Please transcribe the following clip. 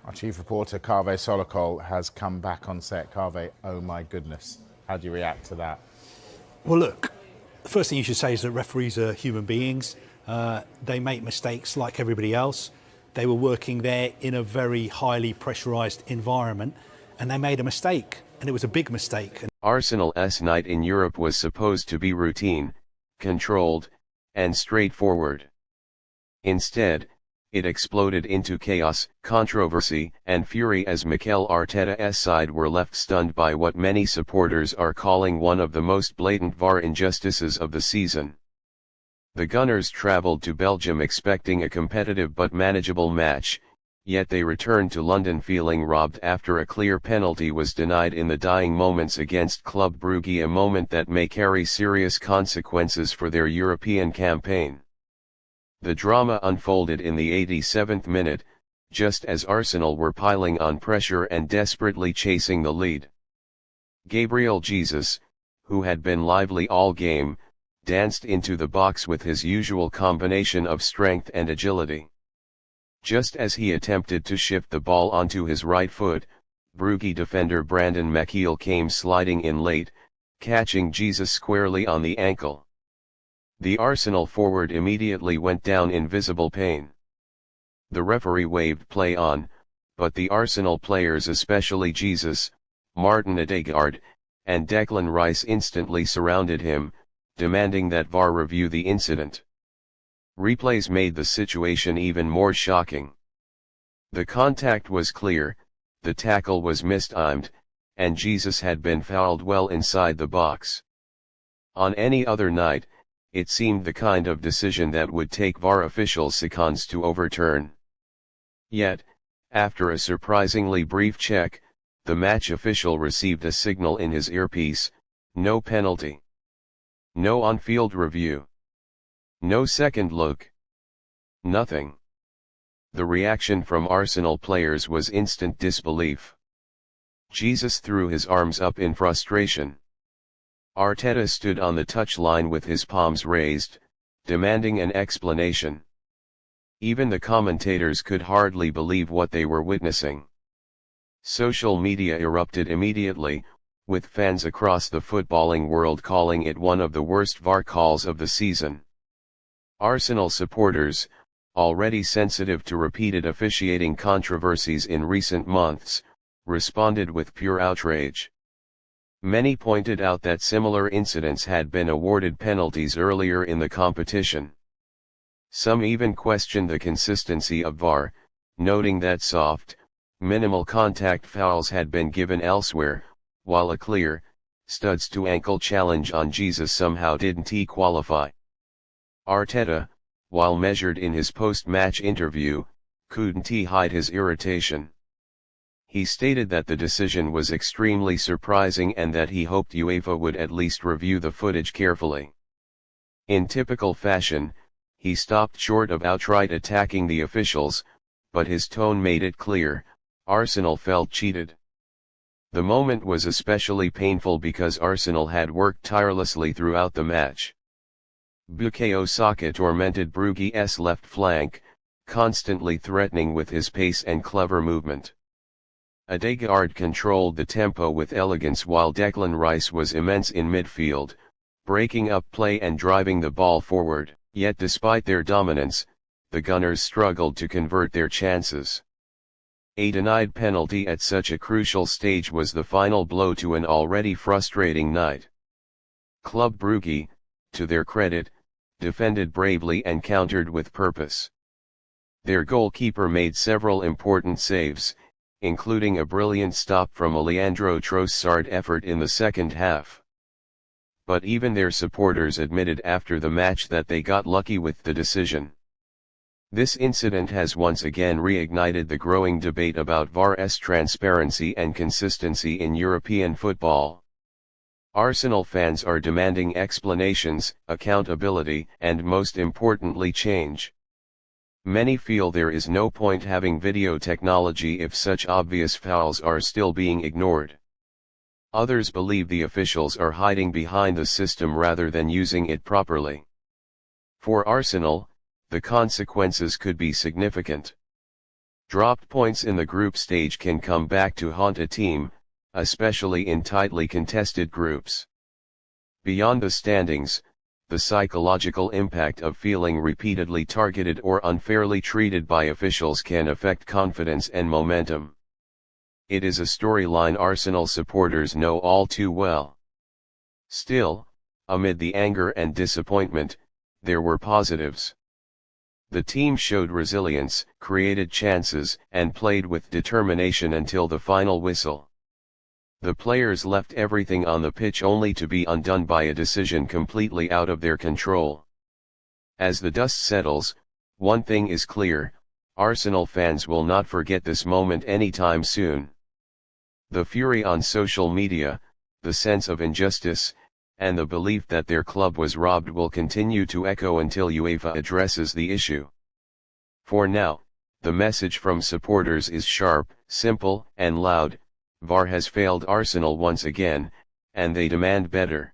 Our chief reporter, Kaveh Solokol, has come back on set. Kaveh, oh my goodness. How do you react to that? Well, look, the first thing you should say is that referees are human beings. They make mistakes like everybody else. They were working there in a very highly pressurised environment, and they made a mistake, and it was a big mistake. Arsenal's night in Europe was supposed to be routine, controlled, and straightforward. Instead, it exploded into chaos, controversy, and fury as Mikel Arteta's side were left stunned by what many supporters are calling one of the most blatant VAR injustices of the season. The Gunners travelled to Belgium expecting a competitive but manageable match, yet they returned to London feeling robbed after a clear penalty was denied in the dying moments against Club Brugge, a moment that may carry serious consequences for their European campaign. The drama unfolded in the 87th minute, just as Arsenal were piling on pressure and desperately chasing the lead. Gabriel Jesus, who had been lively all game, danced into the box with his usual combination of strength and agility. Just as he attempted to shift the ball onto his right foot, Brugge defender Brandon McKeel came sliding in late, catching Jesus squarely on the ankle. The Arsenal forward immediately went down in visible pain. The referee waved play on, but the Arsenal players, especially Jesus, Martin Odegaard, and Declan Rice, instantly surrounded him, demanding that VAR review the incident. Replays made the situation even more shocking. The contact was clear, the tackle was mistimed, and Jesus had been fouled well inside the box. On any other night, it seemed the kind of decision that would take VAR officials seconds to overturn. Yet, after a surprisingly brief check, the match official received a signal in his earpiece: no penalty. No on-field review. No second look. Nothing. The reaction from Arsenal players was instant disbelief. Jesus threw his arms up in frustration. Arteta stood on the touchline with his palms raised, demanding an explanation. Even the commentators could hardly believe what they were witnessing. Social media erupted immediately, with fans across the footballing world calling it one of the worst VAR calls of the season. Arsenal supporters, already sensitive to repeated officiating controversies in recent months, responded with pure outrage. Many pointed out that similar incidents had been awarded penalties earlier in the competition. Some even questioned the consistency of VAR, noting that soft, minimal contact fouls had been given elsewhere, while a clear, studs-to-ankle challenge on Jesus somehow didn't qualify. Arteta, while measured in his post-match interview, couldn't hide his irritation. He stated that the decision was extremely surprising and that he hoped UEFA would at least review the footage carefully. In typical fashion, he stopped short of outright attacking the officials, but his tone made it clear: Arsenal felt cheated. The moment was especially painful because Arsenal had worked tirelessly throughout the match. Bukayo Saka tormented Brugge's left flank, constantly threatening with his pace and clever movement. Odegaard controlled the tempo with elegance while Declan Rice was immense in midfield, breaking up play and driving the ball forward. Yet despite their dominance, the Gunners struggled to convert their chances. A denied penalty at such a crucial stage was the final blow to an already frustrating night. Club Brugge, to their credit, defended bravely and countered with purpose. Their goalkeeper made several important saves, including a brilliant stop from a Leandro Trossard effort in the second half. But even their supporters admitted after the match that they got lucky with the decision. This incident has once again reignited the growing debate about VAR's transparency and consistency in European football. Arsenal fans are demanding explanations, accountability, and most importantly change. Many feel there is no point having video technology if such obvious fouls are still being ignored. Others believe the officials are hiding behind the system rather than using it properly. For Arsenal, the consequences could be significant. Dropped points in the group stage can come back to haunt a team, especially in tightly contested groups. Beyond the standings, the psychological impact of feeling repeatedly targeted or unfairly treated by officials can affect confidence and momentum. It is a storyline Arsenal supporters know all too well. Still, amid the anger and disappointment, there were positives. The team showed resilience, created chances, and played with determination until the final whistle. The players left everything on the pitch only to be undone by a decision completely out of their control. As the dust settles, one thing is clear: Arsenal fans will not forget this moment anytime soon. The fury on social media, the sense of injustice, and the belief that their club was robbed will continue to echo until UEFA addresses the issue. For now, the message from supporters is sharp, simple, and loud: VAR has failed Arsenal once again, and they demand better.